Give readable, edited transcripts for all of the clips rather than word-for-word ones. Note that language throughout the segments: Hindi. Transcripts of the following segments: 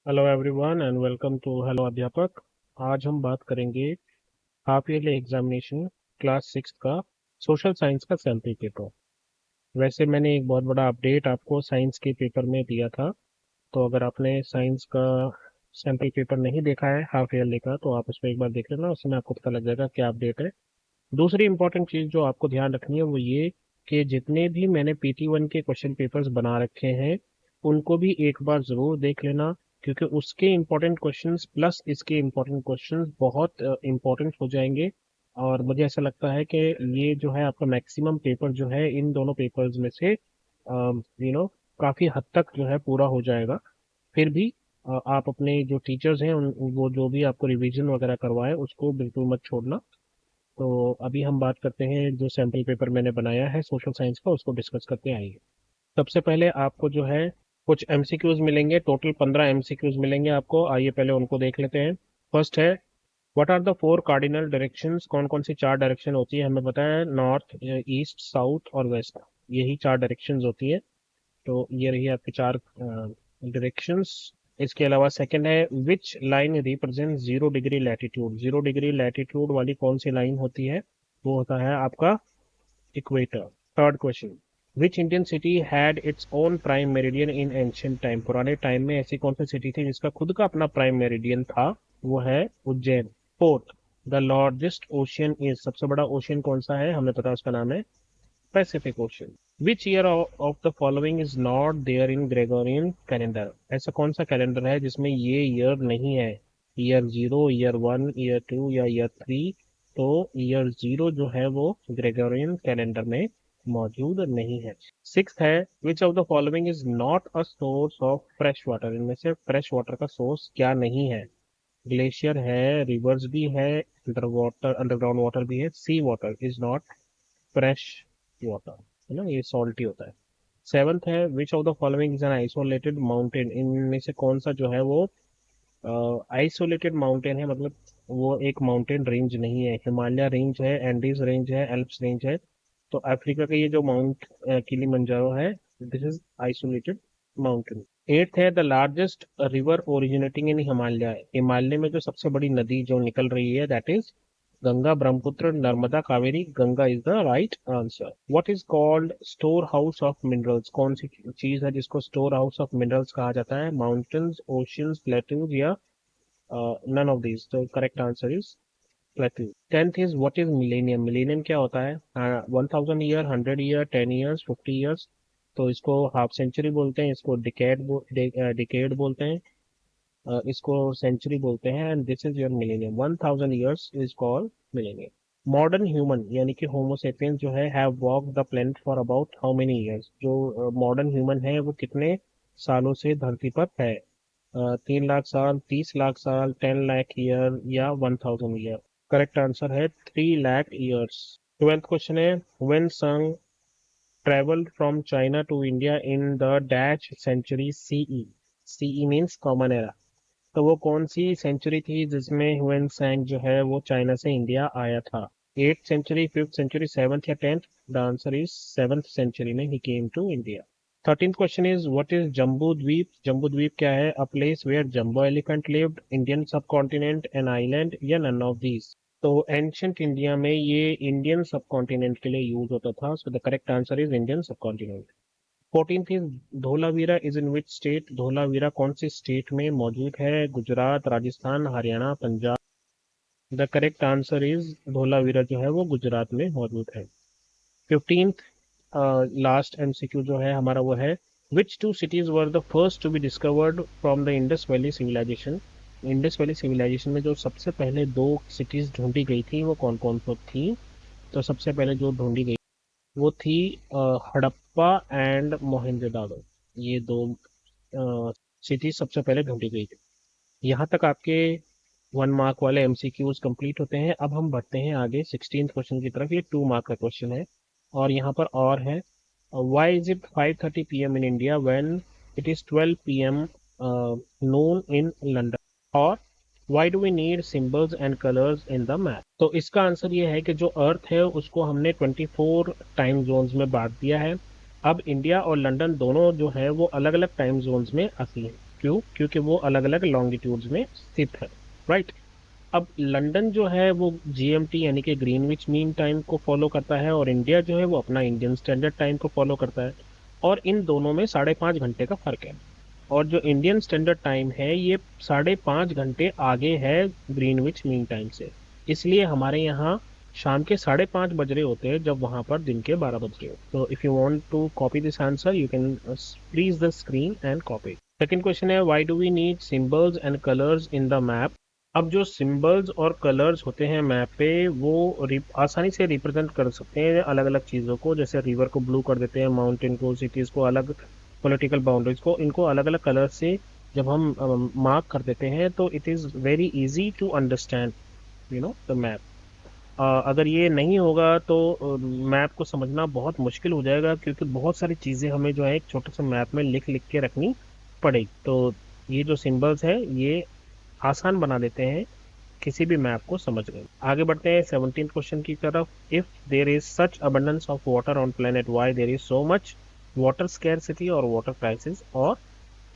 Hello everyone and welcome to hello Adhyapak. आज हम बात करेंगे हाफ ईयरली एग्जामिनेशन क्लास 6 का सोशल साइंस का सैम्पल पेपर। वैसे मैंने एक बहुत बड़ा अपडेट आपको साइंस के पेपर में दिया था, तो अगर आपने साइंस का सैम्पल पेपर नहीं देखा है हाफ ईयरली का तो आप उसमें एक बार देख लेना, उसमें आपको पता लग जाएगा क्या अपडेट है। दूसरी इंपॉर्टेंट चीज़ जो आपको ध्यान रखनी है वो ये कि जितने भी मैंने PT1 के क्वेश्चन पेपर्स बना रखे हैं उनको भी एक बार ज़रूर देख लेना, क्योंकि उसके इम्पोर्टेंट क्वेश्चंस प्लस इसके इम्पोर्टेंट क्वेश्चंस बहुत इम्पोर्टेंट हो जाएंगे। और मुझे ऐसा लगता है कि ये जो है आपका मैक्सिमम पेपर जो है इन दोनों पेपर्स में से काफ़ी हद तक जो है पूरा हो जाएगा। फिर भी आप अपने जो टीचर्स हैं वो जो भी आपको रिवीजन वगैरह करवाए उसको बिल्कुल मत छोड़ना। तो अभी हम बात करते हैं जो सैम्पल पेपर मैंने बनाया है सोशल साइंस का, उसको डिस्कस करते आइए। सबसे पहले आपको जो है कुछ एमसीक्यूज मिलेंगे, टोटल 15 एमसीक्यूज मिलेंगे आपको। आइए पहले उनको देख लेते हैं। फर्स्ट है, what are the four cardinal directions? कौन कौन सी चार डायरेक्शन होती है? हमें पता है नॉर्थ, ईस्ट, साउथ और वेस्ट, यही चार डायरेक्शंस होती है। तो ये रही आपकी चार डायरेक्शंस। इसके अलावा सेकंड है, which line represent 0 degree latitude? 0 degree latitude वाली कौन सी लाइन होती है? वो होता है आपका equator. Third question, which Indian city had its own prime meridian in ancient time? पुराने टाइम में ऐसी कौन सी सिटी थी जिसका खुद का अपना प्राइम मेरिडियन था? वो है Ujjain. Fourth, the largest ocean is? सबसे बड़ा ओशियन कौन सा है? हमें पता है उसका नाम है Pacific Ocean. Which year of the following is not there in Gregorian calendar? ऐसा कौन सा कैलेंडर है जिसमें ये ईयर नहीं है? ईयर 0, ईयर 1, ईयर 2 या ईयर 3? तो ईयर 0 जो है वो ग्रेगोरियन कैलेंडर में मौजूद नहीं है। सिक्स्थ है, which of the following is not a source of fresh water? इनमें से फ्रेश वाटर का सोर्स क्या नहीं है? ग्लेशियर है, रिवर्स भी है, अंडर वाटर अंडरग्राउंड वाटर भी है। Sea water is not fresh water, है ना, ये सॉल्टी होता है। सेवंथ है, which of the following is an isolated mountain? इनमें से कौन सा जो है वो आइसोलेटेड माउंटेन है, मतलब वो एक माउंटेन रेंज नहीं है? हिमालय रेंज है, एंडीज रेंज है, एल्प्स रेंज है। तो अफ्रीका का ये जो माउंट किलिमंजारो है, this is isolated mountain. Eighth है, the largest river originating in Himalaya? Himalaya में जो सबसे बड़ी नदी जो निकल रही है that is Ganga, Brahmaputra, Narmada, Kaveri. Ganga is the right answer. What is called store house of minerals? कौन सी चीज है जिसको स्टोर हाउस ऑफ मिनरल्स कहा जाता है? माउंटेन्स, ओशियंस, प्लेट्यूज या नन ऑफ दीज? तो correct answer is plateau. Tenth is, what is millennium? Millennium क्या होता है? 1000 ईयर, 100 ईयर, 10 ईयर्स, 50 ईयर्स। तो इसको हाफ सेंचुरी बोलते हैं, इसको डिकेड बोलते हैं, इसको सेंचुरी बोलते हैं। And this is your millennium. 1000 years is called millennium. Modern human यानी कि होमोसेपियंस जो है have walk the planet for about how many years? जो मॉडर्न ह्यूमन है वो कितने सालों से धरती पर है? 3 लाख साल, 30 लाख साल, 10 लाख ईयर या 1000 ईयर? करेक्ट आंसर है 3 लाख ईयर्स। ट्वेल्थ क्वेश्चन है, when sun traveled from China to India in the dash century CE? CE means common era. तो वो कौन सी सेंचुरी थी जिसमें ह्यूएन सांग जो है वो चाइना से इंडिया आया था? 8th century, 5th century, 7th या 10th? The answer is 7th century में ही came to India. 13th question is, what is Jambu Dwip? Jambu Dwip क्या है? A place where jumbo elephant lived, Indian subcontinent, an island या नन ऑफ दीज? तो एंशंट इंडिया में ये इंडियन सब कॉन्टिनेंट के लिए यूज होता था, so the correct answer is Indian subcontinent. 14th is, Dholavira is in which state? Dholavira कौन सी स्टेट में मौजूद है? Gujarat, Rajasthan, Haryana, Punjab? The correct answer is Dholavira जो है वो गुजरात में मौजूद है। 15th लास्ट एमसीक्यू जो है हमारा वो है, which two cities were the first to be discovered from the Indus valley civilisation? Indus valley civilisation में जो सबसे पहले दो सिटीज ढूंढी गई थी वो कौन कौन सी थी? तो सबसे पहले जो ढूंढी गई वो थी हड़प्पा एंड मोहनजोदाड़ो। ये दो सिटी सबसे पहले ढूंढी गई थी। यहाँ तक आपके 1 मार्क वाले एमसीक्यूज कंप्लीट होते हैं। अब हम बढ़ते हैं आगे 16th क्वेश्चन की तरफ। ये 2 मार्क का क्वेश्चन है और यहाँ पर और है, why is it 5:30 PM in India when it is 12 PM noon in London? और why do we need symbols and colours in the map? तो इसका आंसर ये है कि जो अर्थ है उसको हमने 24 टाइम जोन्स में बांट दिया है। अब इंडिया और लंदन दोनों जो है वो अलग अलग टाइम जोन्स में आती हैं। क्यों? क्योंकि वो अलग अलग लॉन्गिट्यूड्स में स्थित है, राइट। अब लंदन जो है वो जीएमटी यानी कि ग्रीनविच मीन टाइम को फॉलो करता है, और इंडिया जो है वो अपना इंडियन स्टैंडर्ड टाइम को फॉलो करता है, और इन दोनों में 5.5 घंटे का फर्क है। और जो इंडियन स्टैंडर्ड टाइम है ये 5.5 घंटे आगे है ग्रीनविच मीन टाइम से। इसलिए हमारे यहाँ शाम के 5:30 बज रहे होते हैं जब वहाँ पर दिन के 12 बज रहे हो। तो if you want to copy this answer you can freeze the screen and copy. Second question है, why do we need symbols and colours in the map? अब जो सिंबल्स और कलर्स होते हैं मैप पे वो आसानी से रिप्रेजेंट कर सकते हैं अलग अलग चीज़ों को। जैसे रिवर को ब्लू कर देते हैं, माउंटेन को, सिटीज़ को अलग, पॉलिटिकल बाउंड्रीज को, इनको अलग अलग कलर से जब हम मार्क कर देते हैं तो it is very easy to understand the map. अगर ये नहीं होगा तो मैप को समझना बहुत मुश्किल हो जाएगा, क्योंकि बहुत सारी चीज़ें हमें जो है एक छोटे से मैप में लिख लिख के रखनी पड़ेगी। तो ये जो सिंबल्स है ये आसान बना देते हैं किसी भी मैप को समझने में। आगे बढ़ते हैं 17th क्वेश्चन की तरफ। If there is such abundance of water on planet, why there is so much water scarcity और वाटर क्राइसिस, और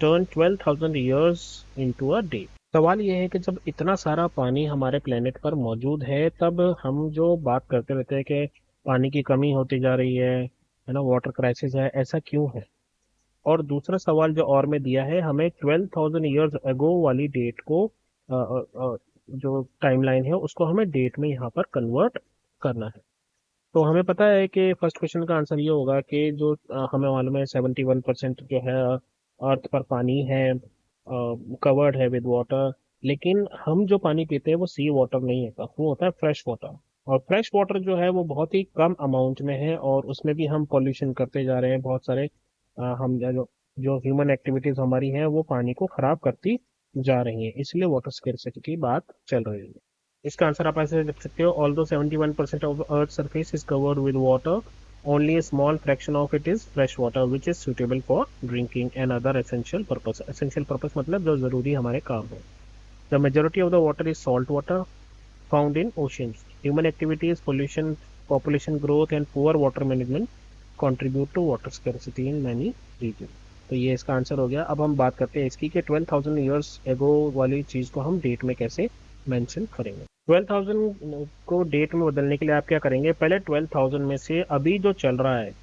turn 12,000 years into a day. सवाल ये है कि जब इतना सारा पानी हमारे प्लेनेट पर मौजूद है तब हम जो बात करते रहते हैं कि पानी की कमी होती जा रही है ना, वाटर क्राइसिस है, ऐसा क्यों है? और दूसरा सवाल जो और में दिया है, हमें 12,000 ईयर्स अगो वाली डेट को जो टाइमलाइन है उसको हमें डेट में यहाँ पर कन्वर्ट करना है। तो हमें पता है कि फर्स्ट क्वेश्चन का आंसर ये होगा कि जो हमें मालूम है 71% जो है अर्थ पर पानी है, कवर्ड है विद वाटर। लेकिन हम जो पानी पीते हैं वो सी वाटर नहीं होता, वो होता है फ्रेश वाटर। और फ्रेश वाटर जो है वो बहुत ही कम अमाउंट में है, और उसमें भी हम पॉल्यूशन करते जा रहे हैं बहुत सारे। हम जो जो ह्यूमन एक्टिविटीज हमारी हैं वो पानी को खराब करती जा रही हैं, इसलिए वाटर स्केर्सिटी की बात चल रही है। इसका आंसर आप ऐसे लिख सकते हो, although 71% of earth surface is covered with water, only a small fraction of it is fresh water which is suitable for drinking and other essential purpose। essential purpose मतलब जो जरूरी हमारे काम है। The majority of the water is salt water found in oceans। Human activities, pollution, population growth and poor water management contribute to water scarcity in many regions। तो ये इसका आंसर हो गया। अब हम बात करते हैं इसकी कि 12,000 ईयर्स एगो वाली चीज़ को हम डेट में कैसे मेंशन करेंगे। 12,000 को डेट में बदलने के लिए आप क्या करेंगे, पहले 12,000 में से अभी जो चल रहा है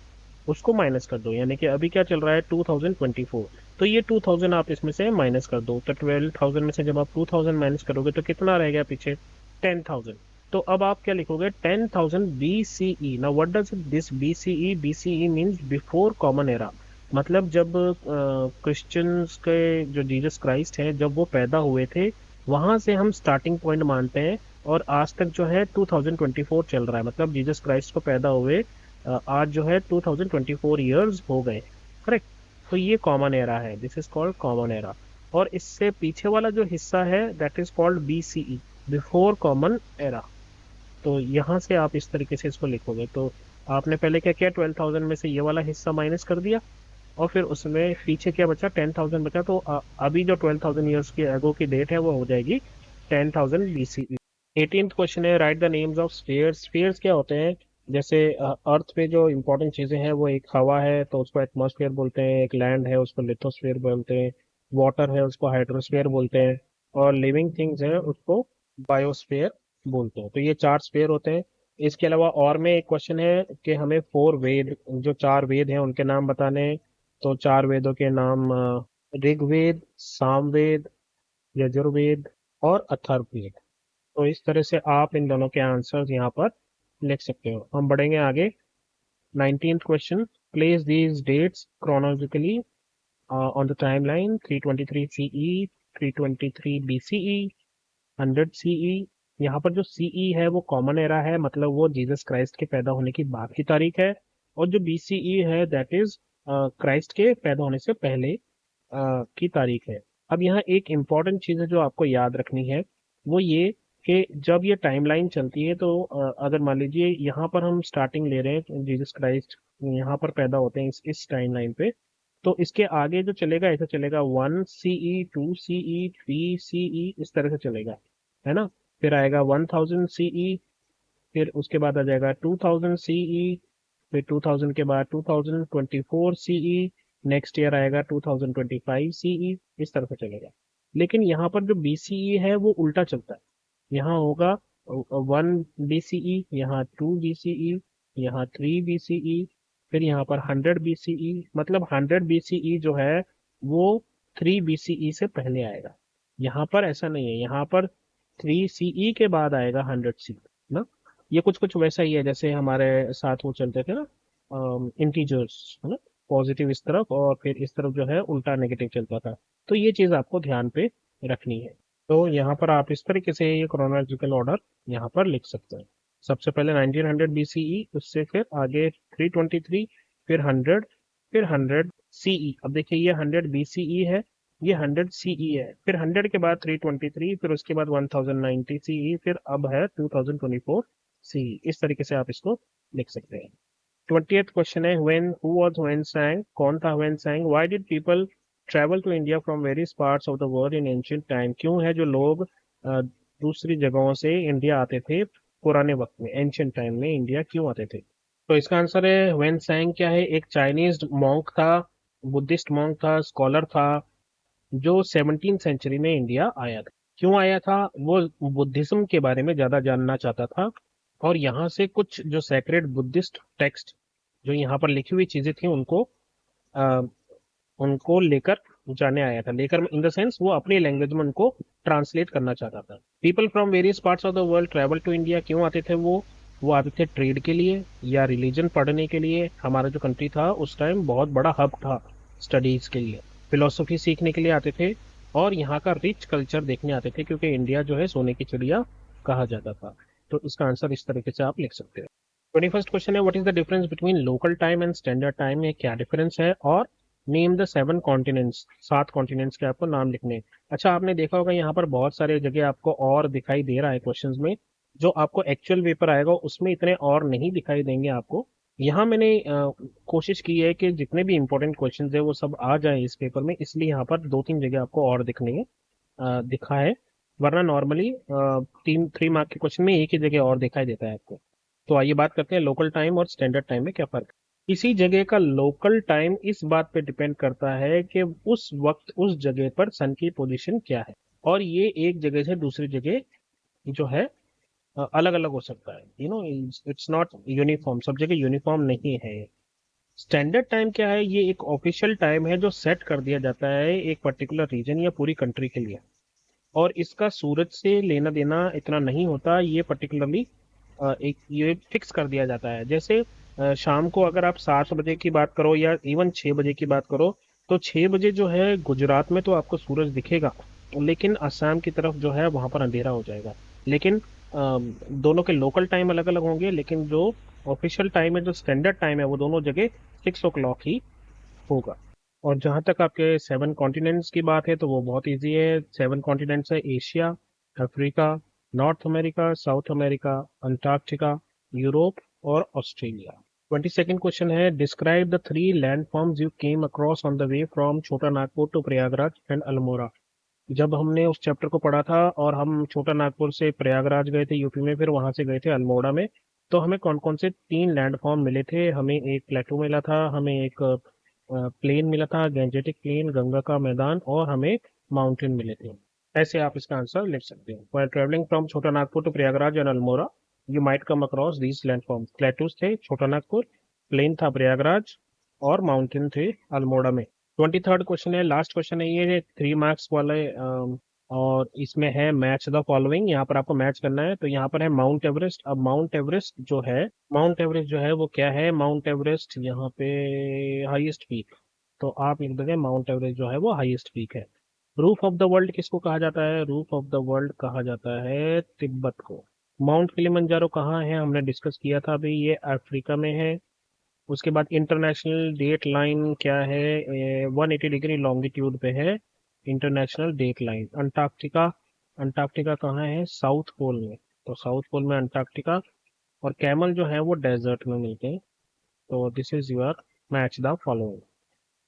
उसको माइनस कर दो। यानी कि अभी क्या चल रहा है 2024, तो ये 2000 आप इसमें से माइनस कर दो। तो 12,000 में से जब आप 2000 माइनस करोगे तो कितना रह गया पीछे, 10,000। तो अब आप क्या लिखोगे, 10,000 BCE। Now what does this BCE? BCE means before common era. मतलब जब क्रिश्चियंस के जो जीसस क्राइस्ट है जब वो पैदा हुए थे वहां से हम स्टार्टिंग पॉइंट मानते हैं, और आज तक जो है 2024 चल रहा है। मतलब जीसस क्राइस्ट को पैदा हुए आज जो है 2024 ईयर्स हो गए, करेक्ट। तो ये कॉमन एरा है, this is called common era. और इससे पीछे वाला जो हिस्सा है that is called BCE, before common era. तो यहाँ से आप इस तरीके से इसको लिखोगे। तो आपने पहले क्या किया, 12,000 में से ये वाला हिस्सा माइनस कर दिया, और फिर उसमें पीछे क्या बचा, 10,000 बचा। तो अभी जो 12,000 ईयर्स की एगो की डेट है वो हो जाएगी 10,000 BCE। 18th क्वेश्चन है, right the names of spheres. Spheres क्या होते हैं? जैसे अर्थ पे जो इंपॉर्टेंट चीजें हैं वो एक हवा है तो उसको एटमॉस्फेयर बोलते हैं, एक लैंड है उसको लिथोस्फेयर बोलते हैं, वाटर है उसको हाइड्रोस्फेयर बोलते हैं, और लिविंग थिंग्स है उसको बायोस्फेयर बोलते हैं। तो ये 4 स्फीयर होते हैं। इसके अलावा और में एक क्वेश्चन है कि हमें 4 वेद, जो 4 वेद हैं उनके नाम बताने हैं। तो 4 वेदों के नाम ऋग्वेद, सामवेद, यजुर्वेद और अथर्ववेद। तो इस तरह से आप इन दोनों के आंसर्स यहाँ पर लिख सकते हो। हम बढ़ेंगे आगे। 19th question, place these dates chronologically on the timeline. 323 CE, 323 BCE, 100 CE। यहाँ पर जो CE है वो कॉमन एरा है, मतलब वो जीसस क्राइस्ट के पैदा होने की बाद की तारीख है। और जो BCE है दैट इज क्राइस्ट के पैदा होने से पहले की तारीख है। अब यहाँ एक इम्पॉर्टेंट चीज़ है जो आपको याद रखनी है, वो ये कि जब ये टाइमलाइन चलती है तो अगर मान लीजिए यहाँ पर हम स्टार्टिंग ले रहे हैं, जीसस क्राइस्ट यहाँ पर पैदा होते हैं इस टाइमलाइन पे, तो इसके आगे जो चलेगा ऐसा चलेगा 1 CE, 2 CE, 3 CE, इस तरह से चलेगा, है ना। फिर आएगा 1000 CE, फिर उसके बाद आ जाएगा 2000 CE, फिर 2000 के बाद 2024 CE, नेक्स्ट ईयर आएगा 2025 सीई, इस तरह से चलेगा। लेकिन यहाँ पर जो बीसीई है वो उल्टा चलता है। यहाँ होगा 1 बीसीई, यहाँ 2 बीसीई, यहाँ 3 बीसीई, फिर यहाँ पर 100 बीसीई। मतलब 100 बीसीई जो है वो 3 बीसीई से पहले आएगा। यहाँ पर ऐसा नहीं है, यहाँ पर 3 सीई के बाद आएगा 100 सी ना। ये कुछ कुछ वैसा ही है जैसे हमारे साथ वो चलते थे ना, इंटीजर्स है ना, पॉजिटिव इस तरफ और फिर इस तरफ जो है उल्टा नेगेटिव चलता था। तो ये चीज़ आपको ध्यान पे रखनी है। तो यहाँ पर आप इस तरीके से ये क्रोनोलॉजिकल ऑर्डर यहाँ पर लिख सकते हैं। सबसे पहले 1900 बीसीई, उससे फिर आगे 323, फिर 100, फिर 100 सीई। अब देखिए ये 100 बीसीई है, ये 100 सीई है, फिर 100 के बाद 323, फिर उसके बाद 1090 सीई, फिर अब है 2024 सीई। इस तरीके से आप इसको लिख सकते हैं। 20th क्वेश्चन है when who was Hiuen Tsang, कौन था Hiuen Tsang. Why did people travel to India from various parts of the world in ancient time. क्यों है जो लोग दूसरी जगहों से इंडिया आते थे पुराने वक्त में, एंशिएंट टाइम में इंडिया क्यों आते थे। तो इसका आंसर है व्हेन सैंग क्या है, एक चाइनीज मॉन्क था, बुद्धिस्ट मॉन्क था, स्कॉलर था, जो 17th सेंचुरी में इंडिया आया था। क्यों आया था, वो बुद्धिज्म के बारे में ज्यादा जानना चाहता था और यहाँ से कुछ जो सैक्रेड बुद्धिस्ट टेक्स्ट जो यहाँ पर लिखी हुई चीजें थी आ, उनको लेकर जाने आया था। लेकर इन द सेंस वो अपनी लैंग्वेज में उनको ट्रांसलेट करना चाहता था। People from various parts of the world travel to India. क्यों आते थे वो आते थे ट्रेड के लिए या रिलीजन पढ़ने के लिए। हमारा जो कंट्री था उस टाइम बहुत बड़ा हब था स्टडीज के लिए, फिलोसफी सीखने के लिए आते थे और यहाँ का रिच कल्चर देखने आते थे, क्योंकि इंडिया जो है सोने की चिड़िया कहा जाता था। तो इसका आंसर इस तरीके से आप लिख सकते हैं। 21st क्वेश्चन है what is the difference between local time and standard time में क्या डिफरेंस है, और नेम द 7 कॉन्टिनेंट्स, 7 कॉन्टिनेंट्स के आपको नाम लिखने हैं। अच्छा आपने देखा होगा यहाँ पर बहुत सारे जगह आपको और दिखाई दे रहा है क्वेश्चंस में, जो आपको एक्चुअल पेपर आएगा उसमें इतने और नहीं दिखाई देंगे आपको। यहाँ मैंने कोशिश की है कि जितने भी इंपॉर्टेंट क्वेश्चंस है वो सब आ जाए इस पेपर में, इसलिए यहाँ पर 2-3 जगह आपको और दिखने हैं दिखा है, वरना नॉर्मली 3 मार्क के क्वेश्चन में एक ही जगह और दिखाई देता है आपको। तो आइए बात करते हैं लोकल टाइम और स्टैंडर्ड टाइम में क्या फर्क है। किसी जगह का लोकल टाइम इस बात पे डिपेंड करता है कि उस वक्त उस जगह पर सन की पोजीशन क्या है, और ये एक जगह से दूसरी जगह जो है अलग अलग हो सकता है। इट्स नॉट यूनिफॉर्म, सब जगह यूनिफॉर्म नहीं है। स्टैंडर्ड टाइम क्या है, ये एक ऑफिशियल टाइम है जो सेट कर दिया जाता है एक पर्टिकुलर रीजन या पूरी कंट्री के लिए, और इसका सूरज से लेना देना इतना नहीं होता। ये पर्टिकुलरली एक ये फिक्स कर दिया जाता है। जैसे शाम को अगर आप 7 बजे की बात करो या इवन 6 बजे की बात करो, तो 6 बजे जो है गुजरात में तो आपको सूरज दिखेगा, लेकिन असम की तरफ जो है वहां पर अंधेरा हो जाएगा। लेकिन दोनों के लोकल टाइम अलग अलग होंगे, लेकिन जो ऑफिशियल टाइम है, जो स्टैंडर्ड टाइम है, वो दोनों जगह 6 o'clock ही होगा। और जहाँ तक आपके 7 कॉन्टिनेंट्स की बात है तो वो बहुत इजी है। 7 कॉन्टिनेंट्स है Asia, Africa, north America, south America, Antarctica, Europe और ऑस्ट्रेलिया। 22nd क्वेश्चन है describe the 3 land forms you came across on the way from छोटा नागपुर टू प्रयागराज एंड अल्मोड़ा। जब हमने उस चैप्टर को पढ़ा था और हम छोटा नागपुर से प्रयागराज गए थे यूपी में, फिर वहां से गए थे अल्मोड़ा में, तो हमें कौन कौन से 3 लैंडफॉर्म मिले थे। हमें एक प्लेटो मिला था, हमें एक प्लेन मिला था, गैंजेटिक प्लेन, गंगा का मैदान, और हमें माउंटेन मिले थे। ऐसे आप इसका आंसर लिख सकते हैं। While traveling from Chota Nagpur to Prayagraj and Almora you might come across these landform. Plateaus थे छोटा नागपुर, प्लेन था प्रयागराज, और माउंटेन थे अल्मोड़ा में। 23rd क्वेश्चन है, लास्ट क्वेश्चन है ये 3 मार्क्स वाले, और इसमें है मैच द फॉलोइंग। यहाँ पर आपको मैच करना है। तो यहाँ पर है माउंट एवरेस्ट। अब माउंट एवरेस्ट जो है वो क्या है, माउंट एवरेस्ट यहाँ पे हाईएस्ट पीक, तो आप लिख देंगे माउंट एवरेस्ट जो है वो हाईएस्ट पीक है। रूफ ऑफ द वर्ल्ड किसको कहा जाता है, रूफ ऑफ द वर्ल्ड कहा जाता है तिब्बत को। माउंट किलिमंजारो कहाँ है, हमने डिस्कस किया था अभी, ये अफ्रीका में है। उसके बाद इंटरनेशनल डेट लाइन क्या है, 180 डिग्री लॉन्गिट्यूड पे है international date line. Antarctica, Antarctica कहाँ है, साउथ पोल में, तो साउथ पोल में अंटार्कटिका। और कैमल जो है वो डेजर्ट में मिलते हैं। तो this is your match the following.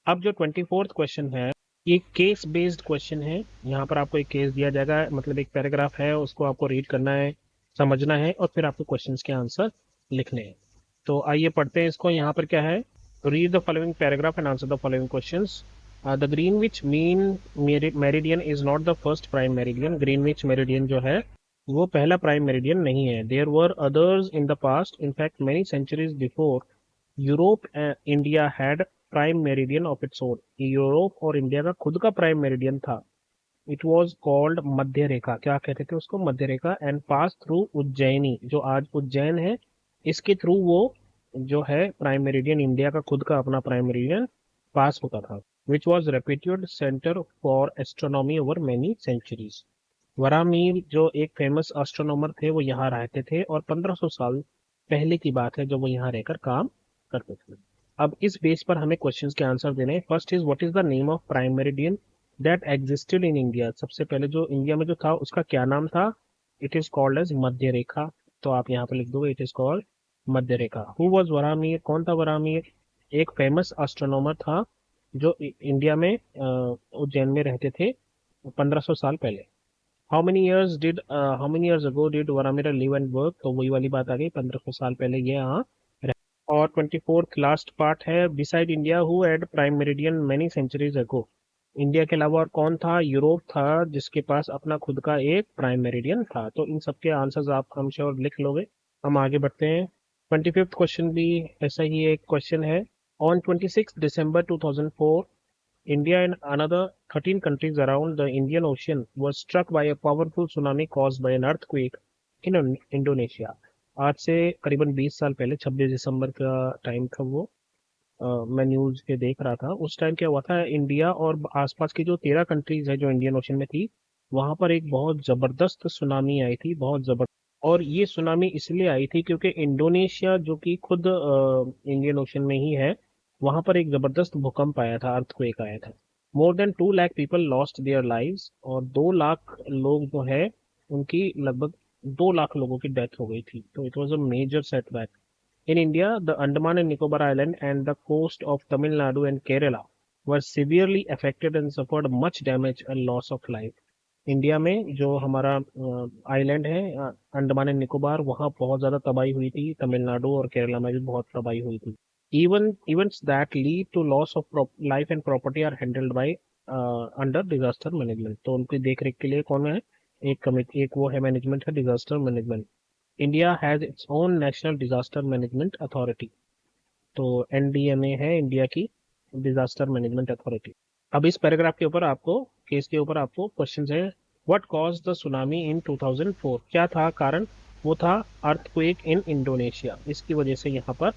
अब जो 24th क्वेश्चन है ये केस बेस्ड क्वेश्चन है। यहाँ पर आपको एक केस दिया जाएगा, मतलब एक पैराग्राफ है, उसको आपको रीड करना है, समझना है, और फिर आपको क्वेश्चंस के आंसर लिखने हैं। तो आइए पढ़ते हैं इसको। यहाँ पर क्या है, Read the following paragraph and answer the following questions. The Greenwich Mean Meridian is not the first prime meridian. Greenwich Meridian जो है वो पहला prime meridian नहीं है. There were others in the past. In fact, many centuries before, Europe and India had prime meridian of its own. Europe और इंडिया का खुद का prime meridian था. It was called मध्य रेखा. क्या कहते थे उसको? मध्य रेखा. And passed through उज्जैनी, जो आज उज्जैन है, इसके थ्रू वो जो है प्राइम मेरिडियन, इंडिया का खुद का अपना प्राइम मेरिडियन पास होता था. Which was reputed centre for astronomy over many centuries. Varahamihira जो एक फेमस एस्ट्रोनॉमर थे वो यहाँ रहते थे और 1500 साल पहले की बात है जब वो यहाँ रहकर काम करते थे. अब इस बेस पर हमें क्वेश्चंस के आंसर देने हैं. First is what is the name of prime meridian that existed in India. सबसे पहले जो इंडिया में जो था उसका क्या नाम था? इट इज कॉल्ड एज मध्य रेखा. तो आप यहाँ पे लिख दोगे इट इज कॉल्ड मध्य रेखा. Who was Varahamihira? कौन था वरामीर? एक फेमस एस्ट्रोनॉमर था जो इंडिया में उज्जैन में रहते थे 1500 साल पहले. How many years ago did Varahamihira live and work? तो वही वाली बात आ गई, 1500 साल पहले ये यहाँ. और 24th लास्ट पार्ट है, beside India who had prime meridian many centuries ago. India के अलावा और कौन था? यूरोप था जिसके पास अपना खुद का एक प्राइम मेरिडियन था. तो इन सबके आंसर्स आप हम श्योर लिख लोगे. हम आगे बढ़ते हैं. 25th क्वेश्चन भी ऐसा ही एक क्वेश्चन है. On 26 December 2004, India and another 13 countries around the Indian Ocean were struck by a powerful tsunami caused by an earthquake in Indonesia. आज से करीबन 20 साल पहले 26 दिसंबर का टाइम था वो. मैं न्यूज पे देख रहा था. उस टाइम क्या हुआ था, इंडिया और आसपास की जो 13 कंट्रीज है जो इंडियन ओशन में थी, वहां पर एक बहुत जबरदस्त सुनामी आई थी, बहुत जबरदस्त. और ये सुनामी इसलिए आई थी क्योंकि इंडोनेशिया जो कि खुद इंडियन ओशन में ही है, वहां पर एक जबरदस्त भूकंप आया था, अर्थक्वेक आया था. More than 2 lakh people lost their lives. और 2 लाख लोग जो है उनकी लगभग 2 लाख लोगों की डेथ हो गई थी. तो it was a major setback. In India, the Andaman and Nicobar Island and the coast of Tamil Nadu and Kerala were severely affected and suffered much damage and loss of life. India में जो हमारा आइलैंड है अंडमान एंड निकोबार, वहाँ बहुत ज़्यादा तबाही हुई थी. तमिलनाडु और केरला में भी बहुत तबाही हुई थी. Events that lead to loss of life and property are handled by under disaster management. तो उनकी देख रेख के लिए कौन है? एक कमेटी, एक वो है मैनेजमेंट है, disaster management. India has its own national disaster management authority. तो एनडीएमए है इंडिया की डिजास्टर मैनेजमेंट अथॉरिटी. अब इस पैराग्राफ के ऊपर आपको, केस के ऊपर आपको क्वेश्चंस है. What cause the tsunami in 2004? क्या था कारण? वो था अर्थक्वेक इन इंडोनेशिया. इसकी वजह से यहाँ पर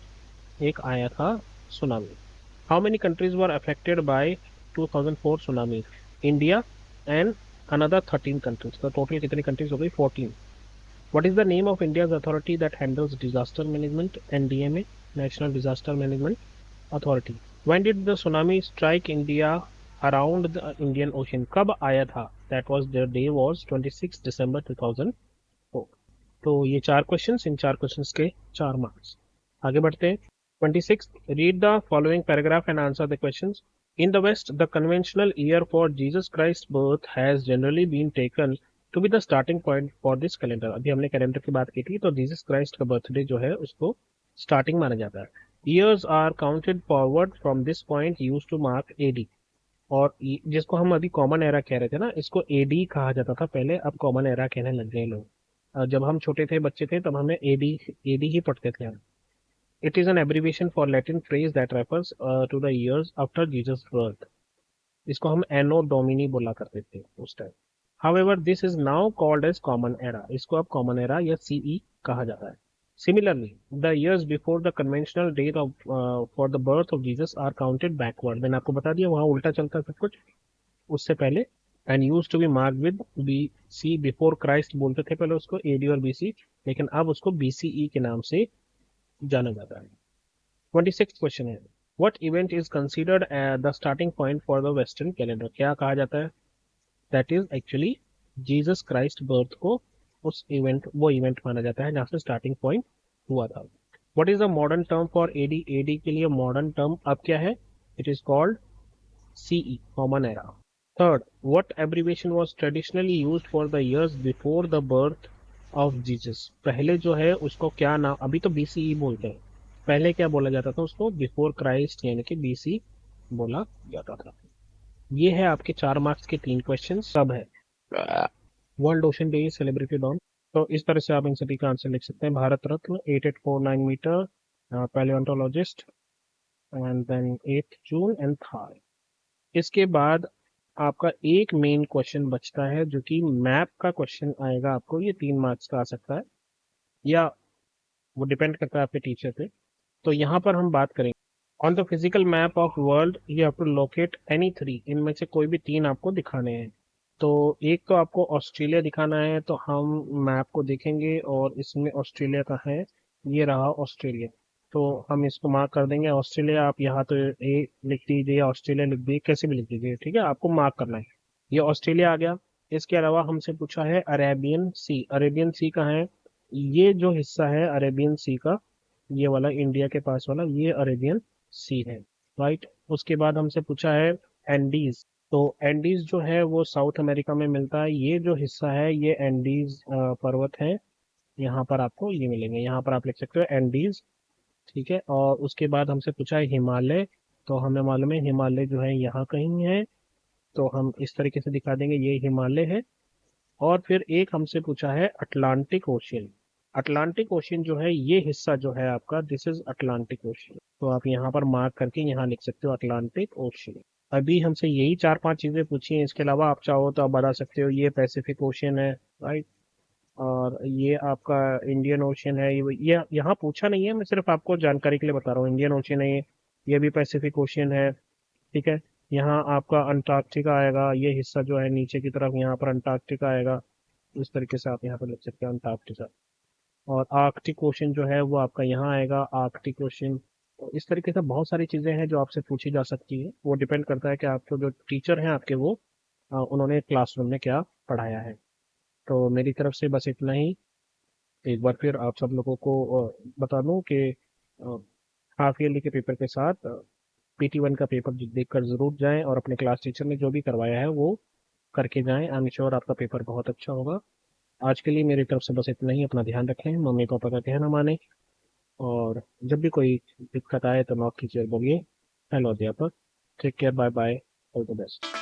एक आया था tsunami. How many countries were affected by 2004 tsunami? India and another 13 countries. तो टोटल कितनी कंट्रीज हो गई? 14. What is the name of India's authority that handles disaster management? NDMA, National Disaster Management Authority. When did the tsunami strike India around the Indian Ocean? कब आया था? That was the day was 26 December 2004. तो ये 4 क्वेश्चंस, इन 4 क्वेश्चंस के 4 मार्क्स. आगे बढ़ते हैं. 26. Read the following paragraph and answer the questions. In the West, the conventional year for Jesus Christ's birth has generally been taken to be the starting point for this calendar. अभी हमने कैलेंडर की बात की थी, तो जीसस क्राइस्ट का बर्थडे जो है उसको स्टार्टिंग माना जाता है. Years are counted forward from this point use to mark AD. और जिसको हम अभी कॉमन एरा कह रहे थे ना, इसको एडी कहा जाता था पहले, अब कॉमन एरा कहने लग गए लोग. जब हम छोटे थे, बच्चे थे, तब हमें एडी ही पढ़ते थे हम. It is an abbreviation for Latin phrase that refers to the years after Jesus birth. इसको हम एनो डोमिनी बोला करते थे उस time. However, this is now called as common era. इसको अब common era या CE कहा जाता है. Similarly, the years before the conventional date of for the birth of Jesus are counted backward. मैंने आपको बता दिया, वहाँ उल्टा चलता सब कुछ उससे पहले. And used to be marked with BC, before Christ बोलते थे पहले उसको, AD और BC, लेकिन अब उसको BCE के नाम से जाना जाता है. 26th क्वेश्चन है, What event is considered the starting point for the Western calendar? क्या कहा जाता है? That is actually Jesus Christ birth को उस इवेंट, वो इवेंट माना जाता है जहाँ से स्टार्टिंग पॉइंट हुआ था. What is the modern term for AD? AD के लिए मॉडर्न टर्म अब क्या है? It is called CE, common era. Third, what abbreviation was traditionally used for the years before the birth of Jesus? पहले जो है उसको क्या नाम, अभी तो बीसीई बोलते हैं, पहले क्या बोला जाता था उसको, बिफोर क्राइस्ट यानी कि बीसी बोला जाता था। ये है आपके 4 मार्क्स के 3 क्वेश्चन। सब है world ocean day celebrated on. तो इस तरह से आप इन सभी का आंसर लिख सकते हैं। Bharat Ratna 8849 metre palaeontologist, and then 8 June and third. इसके बाद आपका एक मेन क्वेश्चन बचता है जो कि मैप का क्वेश्चन आएगा आपको। ये 3 मार्क्स का आ सकता है, या वो डिपेंड करता है आपके टीचर पे। तो यहाँ पर हम बात करेंगे on the physical map of world you have to locate any three, इनमें से कोई भी 3 आपको दिखाने हैं। तो एक तो आपको ऑस्ट्रेलिया दिखाना है, तो हम मैप को देखेंगे और इसमें ऑस्ट्रेलिया का है, ये रहा ऑस्ट्रेलिया। तो हम इसको मार्क कर देंगे ऑस्ट्रेलिया। आप यहाँ तो ए लिख दीजिए या ऑस्ट्रेलिया लिख दीजिए, कैसे भी लिख दीजिए, ठीक है, आपको मार्क करना है। ये ऑस्ट्रेलिया आ गया। इसके अलावा हमसे पूछा है अरेबियन सी। अरेबियन सी का है, ये जो हिस्सा है अरेबियन सी का, ये वाला इंडिया के पास वाला, ये अरेबियन सी है, राइट। उसके बाद हमसे पूछा है एंडीज। तो एंडीज जो है वो साउथ अमेरिका में मिलता है। ये जो हिस्सा है ये एंडीज पर्वत है, यहाँ पर आपको ये मिलेंगे, यहाँ पर आप लिख सकते हो एंडीज, ठीक है। और उसके बाद हमसे पूछा है हिमालय। तो हमें मालूम है हिमालय जो है यहाँ कहीं है, तो हम इस तरीके से दिखा देंगे ये हिमालय है। और फिर एक हमसे पूछा है अटलांटिक ओशियन। अटलांटिक ओशियन जो है ये हिस्सा जो है आपका, दिस इज अटलांटिक ओशियन। तो आप यहाँ पर मार्क करके यहाँ लिख सकते हो अटलांटिक ओशियन। अभी हमसे यही 4-5 चीजें पूछी हैं, इसके अलावा आप चाहो तो आप बता सकते हो ये पैसिफिक ओशियन है, राइट। और ये आपका इंडियन ओशियन है। ये यहाँ पूछा नहीं है, मैं सिर्फ आपको जानकारी के लिए बता रहा हूँ। इंडियन ओशियन है ये भी पैसिफिक ओशियन है, ठीक है। यहाँ आपका अंटार्कटिका आएगा, ये हिस्सा जो है नीचे की तरफ, यहाँ पर अंटार्कटिका आएगा। इस तरीके से आप यहाँ पर लिख सकते हैं अंटार्कटिका। और आर्कटिक ओशन जो है वो आपका यहाँ आएगा, आर्कटिक ओशन। तो इस तरीके से बहुत सारी चीज़ें हैं जो आपसे पूछी जा सकती है। वो डिपेंड करता है कि आपको जो टीचर हैं आपके वो उन्होंने क्लासरूम में क्या पढ़ाया है। तो मेरी तरफ से बस इतना ही। एक बार फिर आप सब लोगों को बता दूं कि हाफ ईयरली के पेपर के साथ PT1 का पेपर देखकर ज़रूर जाएं, और अपने क्लास टीचर ने जो भी करवाया है वो करके जाएं। आई एम श्योर आपका पेपर बहुत अच्छा होगा। आज के लिए मेरी तरफ से बस इतना ही। अपना ध्यान रखें, मम्मी पापा का कहना माने, और जब भी कोई दिक्कत आए तो नॉक कीजिए, बोलिए हेलो अध्यापक। Take care, bye bye, all the best.